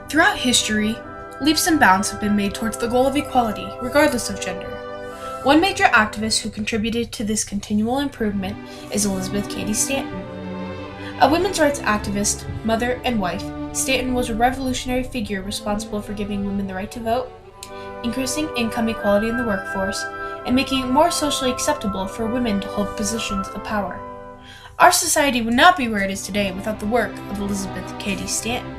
Throughout history, leaps and bounds have been made towards the goal of equality, regardless of gender. One major activist who contributed to this continual improvement is Elizabeth Cady Stanton. A women's rights activist, mother, and wife, Stanton was a revolutionary figure responsible for giving women the right to vote, increasing income equality in the workforce, and making it more socially acceptable for women to hold positions of power. Our society would not be where it is today without the work of Elizabeth Cady Stanton.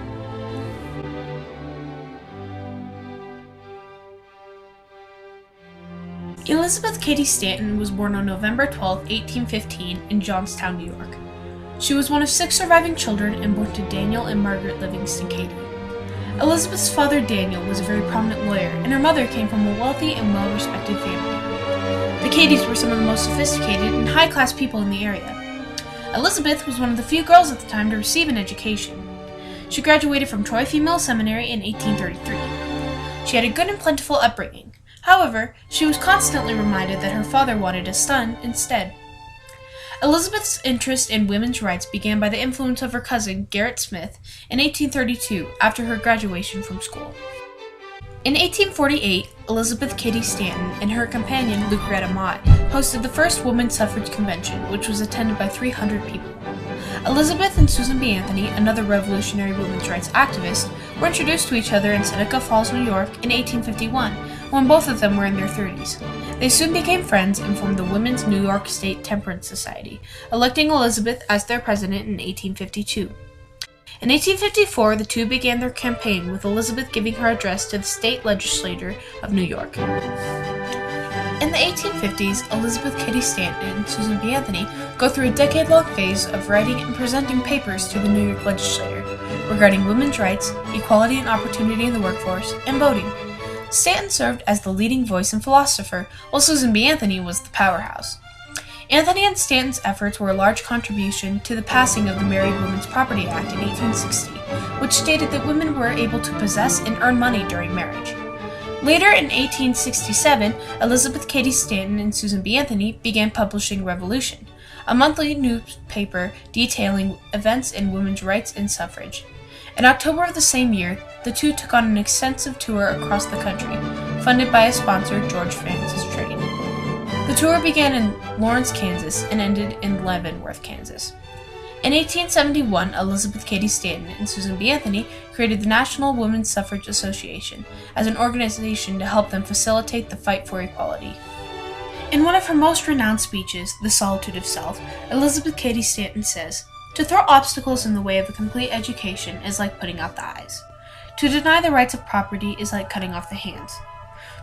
Elizabeth Cady Stanton was born on November 12, 1815 in Johnstown, New York. She was one of 6 surviving children and born to Daniel and Margaret Livingston Cady. Elizabeth's father, Daniel, was a very prominent lawyer, and her mother came from a wealthy and well-respected family. The Cadys were some of the most sophisticated and high-class people in the area. Elizabeth was one of the few girls at the time to receive an education. She graduated from Troy Female Seminary in 1833. She had a good and plentiful upbringing. However, she was constantly reminded that her father wanted a son instead. Elizabeth's interest in women's rights began by the influence of her cousin, Gerrit Smith, in 1832 after her graduation from school. In 1848, Elizabeth Cady Stanton and her companion, Lucretta Mott, hosted the first women's suffrage convention, which was attended by 300 people. Elizabeth and Susan B. Anthony, another revolutionary women's rights activist, were introduced to each other in Seneca Falls, New York in 1851, when both of them were in their 30s. They soon became friends and formed the Women's New York State Temperance Society, electing Elizabeth as their president in 1852. In 1854, the two began their campaign, with Elizabeth giving her address to the state legislature of New York. In the 1850s, Elizabeth Cady Stanton and Susan B. Anthony go through a decade-long phase of writing and presenting papers to the New York legislature regarding women's rights, equality and opportunity in the workforce, and voting. Stanton served as the leading voice and philosopher, while Susan B. Anthony was the powerhouse. Anthony and Stanton's efforts were a large contribution to the passing of the Married Women's Property Act in 1860, which stated that women were able to possess and earn money during marriage. Later in 1867, Elizabeth Cady Stanton and Susan B. Anthony began publishing Revolution, a monthly newspaper detailing events in women's rights and suffrage. In October of the same year, the two took on an extensive tour across the country, funded by a sponsor, George Francis Train. The tour began in Lawrence, Kansas, and ended in Leavenworth, Kansas. In 1871, Elizabeth Cady Stanton and Susan B. Anthony created the National Women's Suffrage Association as an organization to help them facilitate the fight for equality. In one of her most renowned speeches, The Solitude of Self, Elizabeth Cady Stanton says, "To throw obstacles in the way of a complete education is like putting out the eyes. To deny the rights of property is like cutting off the hands.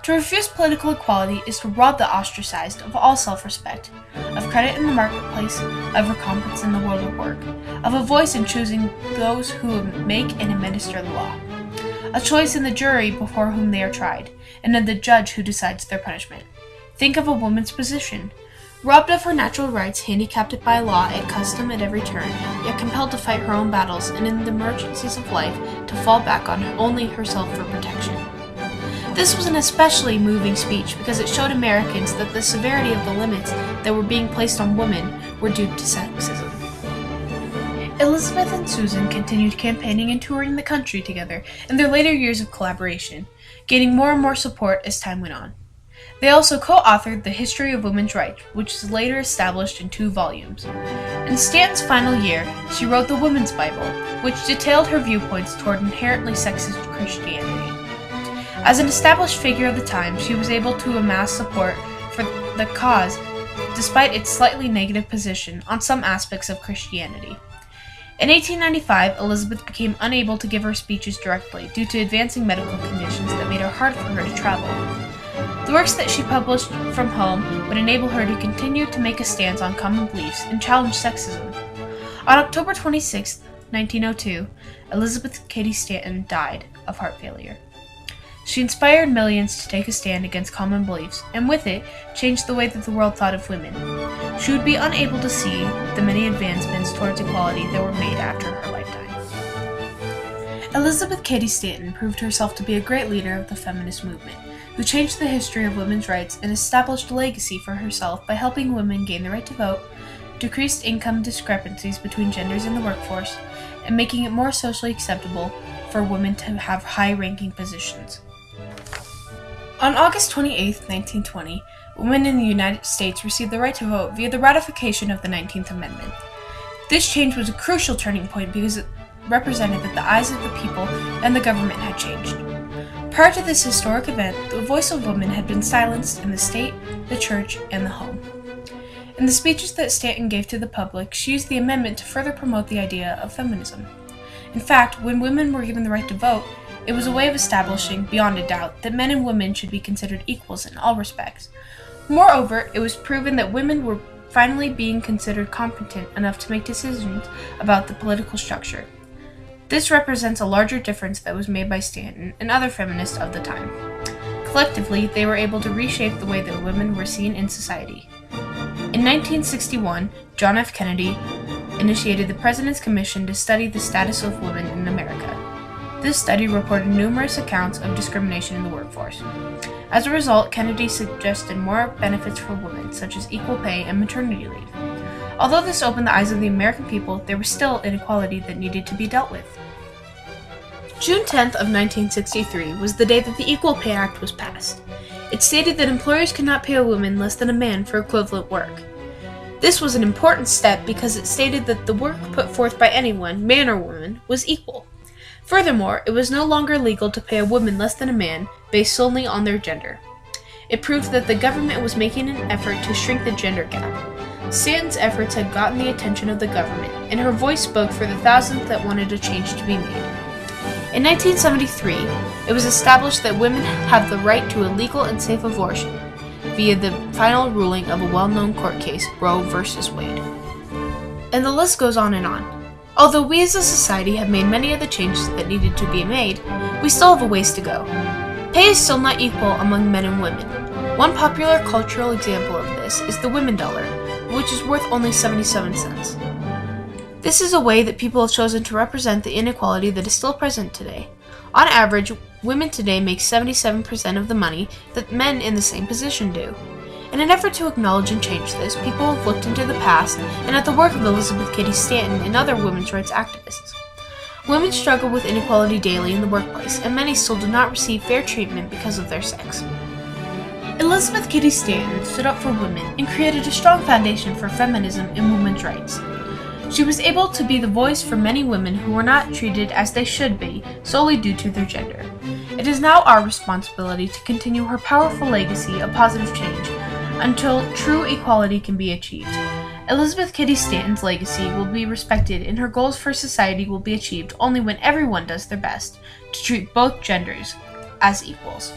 To refuse political equality is to rob the ostracized of all self-respect, of credit in the marketplace, of recompense in the world of work, of a voice in choosing those who make and administer the law, a choice in the jury before whom they are tried, and in the judge who decides their punishment. Think of a woman's position, robbed of her natural rights, handicapped by law and custom at every turn, yet compelled to fight her own battles, and in the emergencies of life to fall back on only herself for protection." This was an especially moving speech because it showed Americans that the severity of the limits that were being placed on women were due to sexism. Elizabeth and Susan continued campaigning and touring the country together in their later years of collaboration, gaining more and more support as time went on. They also co-authored The History of Women's Rights, which was later established in 2 volumes. In Stanton's final year, she wrote the Women's Bible, which detailed her viewpoints toward inherently sexist Christianity. As an established figure of the time, she was able to amass support for the cause despite its slightly negative position on some aspects of Christianity. In 1895, Elizabeth became unable to give her speeches directly due to advancing medical conditions that made it hard for her to travel. The works that she published from home would enable her to continue to make a stance on common beliefs and challenge sexism. On October 26, 1902, Elizabeth Cady Stanton died of heart failure. She inspired millions to take a stand against common beliefs, and with it, changed the way that the world thought of women. She would be unable to see the many advancements towards equality that were made after her lifetime. Elizabeth Cady Stanton proved herself to be a great leader of the feminist movement, who changed the history of women's rights and established a legacy for herself by helping women gain the right to vote, decreased income discrepancies between genders in the workforce, and making it more socially acceptable for for women to have high-ranking positions. On August 28, 1920, women in the United States received the right to vote via the ratification of the 19th Amendment. This change was a crucial turning point because it represented that the eyes of the people and the government had changed. Prior to this historic event, the voice of women had been silenced in the state, the church, and the home. In the speeches that Stanton gave to the public, she used the amendment to further promote the idea of feminism. In fact, when women were given the right to vote, it was a way of establishing, beyond a doubt, that men and women should be considered equals in all respects. Moreover, it was proven that women were finally being considered competent enough to make decisions about the political structure. This represents a larger difference that was made by Stanton and other feminists of the time. Collectively, they were able to reshape the way that women were seen in society. In 1961, John F. Kennedy initiated the President's Commission to study the status of women in America. This study reported numerous accounts of discrimination in the workforce. As a result, Kennedy suggested more benefits for women, such as equal pay and maternity leave. Although this opened the eyes of the American people, there was still inequality that needed to be dealt with. June 10th of 1963 was the day that the Equal Pay Act was passed. It stated that employers could not pay a woman less than a man for equivalent work. This was an important step because it stated that the work put forth by anyone, man or woman, was equal. Furthermore, it was no longer legal to pay a woman less than a man based solely on their gender. It proved that the government was making an effort to shrink the gender gap. Stanton's efforts had gotten the attention of the government, and her voice spoke for the thousands that wanted a change to be made. In 1973, it was established that women have the right to a legal and safe abortion via the final ruling of a well-known court case, Roe v. Wade. And the list goes on and on. Although we as a society have made many of the changes that needed to be made, we still have a ways to go. Pay is still not equal among men and women. One popular cultural example of this is the women dollar, which is worth only 77 cents. This is a way that people have chosen to represent the inequality that is still present today. On average, women today make 77% of the money that men in the same position do. In an effort to acknowledge and change this, people have looked into the past and at the work of Elizabeth Cady Stanton and other women's rights activists. Women struggle with inequality daily in the workplace, and many still do not receive fair treatment because of their sex. Elizabeth Cady Stanton stood up for women and created a strong foundation for feminism and women's rights. She was able to be the voice for many women who were not treated as they should be solely due to their gender. It is now our responsibility to continue her powerful legacy of positive change until true equality can be achieved. Elizabeth Cady Stanton's legacy will be respected and her goals for society will be achieved only when everyone does their best to treat both genders as equals.